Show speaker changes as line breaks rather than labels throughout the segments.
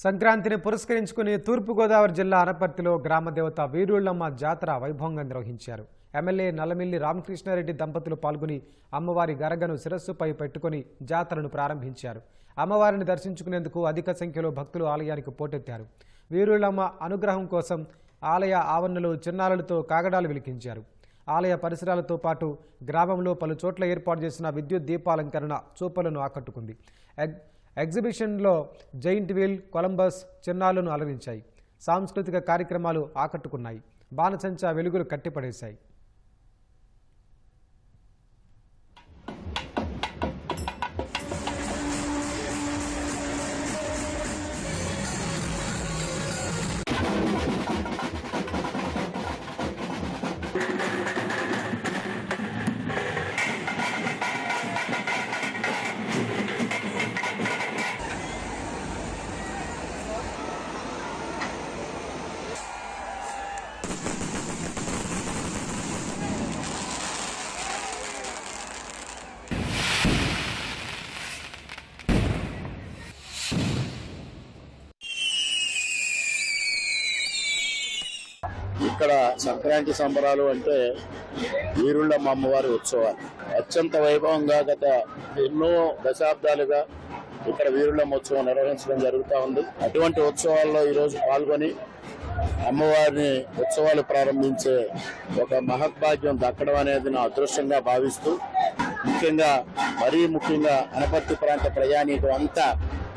సంక్రాంతిని పురస్కరించుకుని తూర్పుగోదావరి జిల్లా అనపర్తిలో గ్రామదేవత వీరుళ్ళమ్మ జాతర వైభవంగా నిర్వహించారు. ఎమ్మెల్యే నల్లమిల్లి రామకృష్ణారెడ్డి దంపతులు పాల్గొని అమ్మవారి గరగను శిరస్సుపై పెట్టుకుని జాతరను ప్రారంభించారు. అమ్మవారిని దర్శించుకునేందుకు అధిక సంఖ్యలో భక్తులు ఆలయానికి పోటెత్తారు. వీరుళ్ళమ్మ అనుగ్రహం కోసం ఆలయ ఆవరణలో చిన్నారులతో కాగడాలు వెలిగించారు. ఆలయ పరిసరాలతో పాటు గ్రామంలో పలు చోట్ల ఏర్పాటు చేసిన విద్యుత్ దీపాలంకరణ చూపలను ఆకట్టుకుంది. ఎగ్జిబిషన్లో జైంట్ వీల్, కొలంబస్ చిన్నారులను అలరించాయి. సాంస్కృతిక కార్యక్రమాలు ఆకట్టుకున్నాయి. బాణసంచా వెలుగులు కట్టిపడేశాయి.
ఇక్కడ సంక్రాంతి సంబరాలు అంటే వీరుళ్ళమ్మ అమ్మవారి ఉత్సవాలు అత్యంత వైభవంగా గత ఎన్నో దశాబ్దాలుగా ఇక్కడ వీరుళ్ళమ్మ ఉత్సవం నిర్వహించడం జరుగుతూ ఉంది. అటువంటి ఉత్సవాల్లో ఈరోజు పాల్గొని అమ్మవారిని ఉత్సవాలు ప్రారంభించే ఒక మహద్భాగ్యం దక్కడం అనేది నా అదృష్టంగా భావిస్తూ మరీ ముఖ్యంగా అనపర్తి ప్రాంత ప్రజానీకం అంతా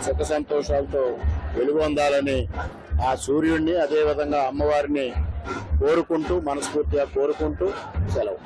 సుఖ సంతోషాలతో వెలుగొందాలని ఆ సూర్యుడిని అదేవిధంగా అమ్మవారిని కోరుకుంటూ మనస్ఫూర్తిగా కోరుకుంటూ సెలవు.